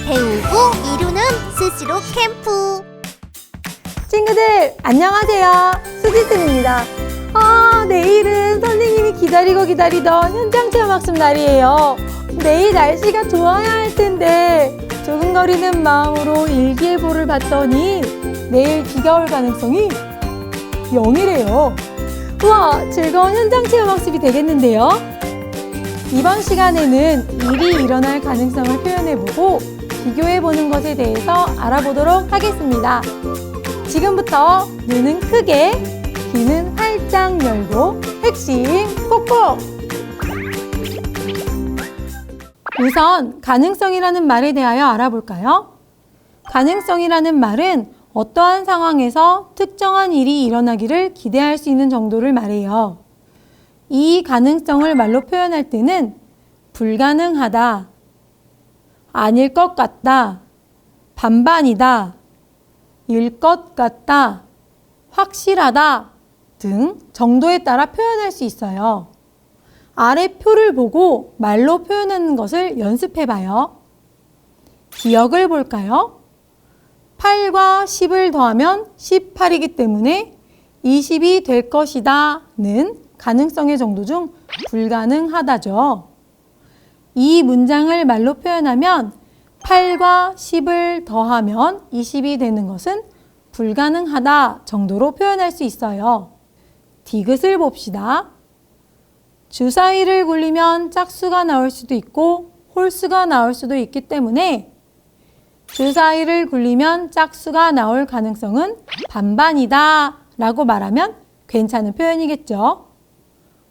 배우고 이루는 스스로 캠프. 친구들 안녕하세요. 수지쌤입니다. 내일은 선생님이 기다리던 현장체험학습 날이에요. 내일 날씨가 좋아야 할 텐데 두근거리는 마음으로 일기예보를 봤더니 내일 비가 올 가능성이 0이래요. 우와, 즐거운 현장체험학습이 되겠는데요. 이번 시간에는 일이 일어날 가능성을 표현해보고 비교해보는 것에 대해서 알아보도록 하겠습니다. 지금부터 눈은 크게, 귀는 활짝 열고 핵심 꼭꼭! 우선 가능성이라는 말에 대하여 알아볼까요? 가능성이라는 말은 어떠한 상황에서 특정한 일이 일어나기를 기대할 수 있는 정도를 말해요. 이 가능성을 말로 표현할 때는 불가능하다, 아닐 것 같다, 반반이다, 일 것 같다, 확실하다 등 정도에 따라 표현할 수 있어요. 아래 표를 보고 말로 표현하는 것을 연습해봐요. 기억을 볼까요? 8과 10을 더하면 18이기 때문에 20이 될 것이다는 가능성의 정도 중 불가능하다죠. 이 문장을 말로 표현하면 8과 10을 더하면 20이 되는 것은 불가능하다 정도로 표현할 수 있어요. 디귿을 봅시다. 주사위를 굴리면 짝수가 나올 수도 있고 홀수가 나올 수도 있기 때문에 주사위를 굴리면 짝수가 나올 가능성은 반반이다 라고 말하면 괜찮은 표현이겠죠.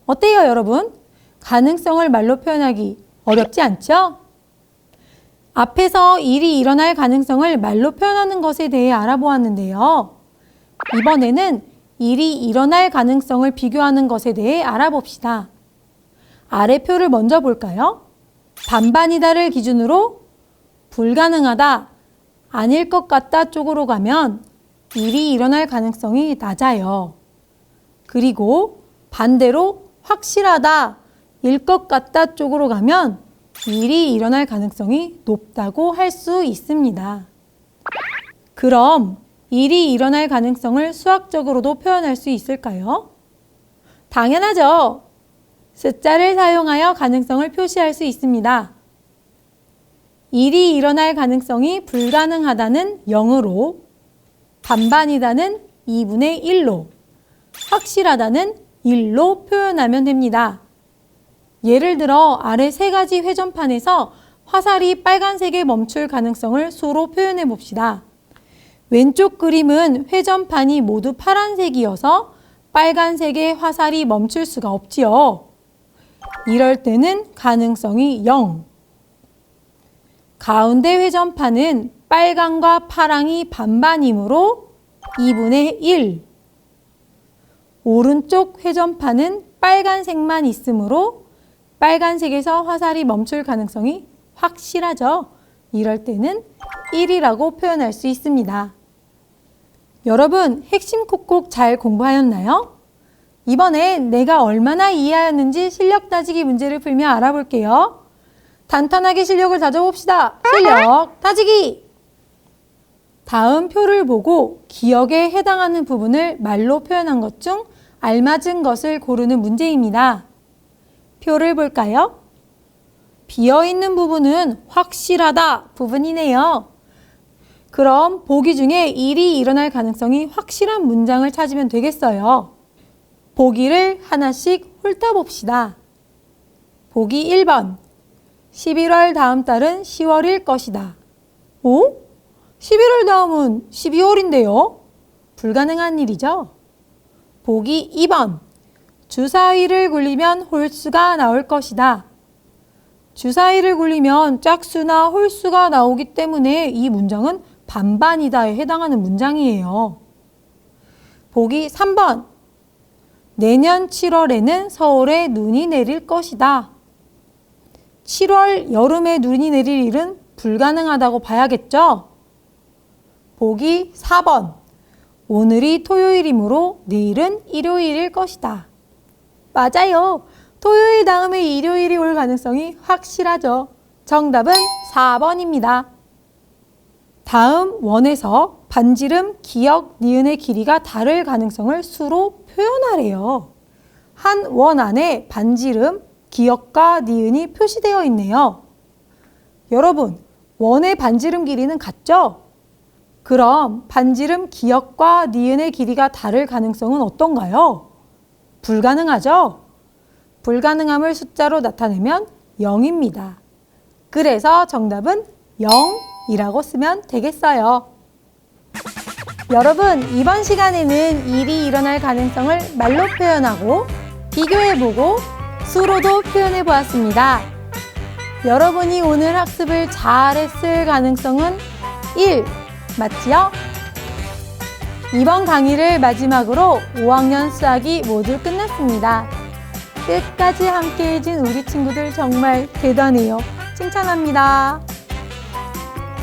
어때요, 여러분? 가능성을 말로 표현하기 어렵지 않죠? 앞에서 일이 일어날 가능성을 말로 표현하는 것에 대해 알아보았는데요. 이번에는 일이 일어날 가능성을 비교하는 것에 대해 알아봅시다. 아래 표를 먼저 볼까요? 반반이다를 기준으로 불가능하다, 아닐 것 같다 쪽으로 가면 일이 일어날 가능성이 낮아요. 그리고 반대로 확실하다, 일 것 같다 쪽으로 가면 일이 일어날 가능성이 높다고 할 수 있습니다. 그럼 일이 일어날 가능성을 수학적으로도 표현할 수 있을까요? 당연하죠. 숫자를 사용하여 가능성을 표시할 수 있습니다. 일이 일어날 가능성이 불가능하다는 0으로, 반반이다는 2분의 1로, 확실하다는 1로 표현하면 됩니다. 예를 들어 아래 세 가지 회전판에서 화살이 빨간색에 멈출 가능성을 수로 표현해 봅시다. 왼쪽 그림은 회전판이 모두 파란색이어서 빨간색에 화살이 멈출 수가 없지요. 이럴 때는 가능성이 0. 가운데 회전판은 빨강과 파랑이 반반이므로 2분의 1. 오른쪽 회전판은 빨간색만 있으므로 빨간색에서 화살이 멈출 가능성이 확실하죠. 이럴 때는 1이라고 표현할 수 있습니다. 여러분, 핵심 콕콕 잘 공부하였나요? 이번엔 내가 얼마나 이해하였는지 실력 따지기 문제를 풀며 알아볼게요. 단단하게 실력을 다져봅시다. 실력 따지기! 다음 표를 보고 기억에 해당하는 부분을 말로 표현한 것 중 알맞은 것을 고르는 문제입니다. 표를 볼까요? 비어있는 부분은 확실하다 부분이네요. 그럼 보기 중에 일이 일어날 가능성이 확실한 문장을 찾으면 되겠어요. 보기를 하나씩 훑어봅시다. 보기 1번. 11월 다음 달은 10월일 것이다. 오? 11월 다음은 12월인데요? 불가능한 일이죠? 보기 2번. 주사위를 굴리면 홀수가 나올 것이다. 주사위를 굴리면 짝수나 홀수가 나오기 때문에 이 문장은 반반이다에 해당하는 문장이에요. 보기 3번. 내년 7월에는 서울에 눈이 내릴 것이다. 7월 여름에 눈이 내릴 일은 불가능하다고 봐야겠죠? 보기 4번. 오늘이 토요일이므로 내일은 일요일일 것이다. 맞아요. 토요일 다음에 일요일이 올 가능성이 확실하죠. 정답은 4번입니다. 다음 원에서 반지름, 기역, 니은의 길이가 다를 가능성을 수로 표현하래요. 한 원 안에 반지름, 기역과 니은이 표시되어 있네요. 여러분, 원의 반지름 길이는 같죠? 그럼 반지름, 기역과 니은의 길이가 다를 가능성은 어떤가요? 불가능하죠? 불가능함을 숫자로 나타내면 0입니다. 그래서 정답은 0이라고 쓰면 되겠어요. 여러분, 이번 시간에는 일이 일어날 가능성을 말로 표현하고 비교해보고 수로도 표현해보았습니다. 여러분이 오늘 학습을 잘했을 가능성은 1, 맞지요? 이번 강의를 마지막으로 5학년 수학이 모두 끝났습니다. 끝까지 함께 해준 우리 친구들 정말 대단해요. 칭찬합니다.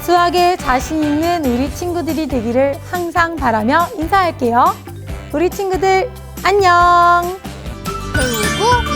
수학에 자신 있는 우리 친구들이 되기를 항상 바라며 인사할게요. 우리 친구들 안녕! 배우고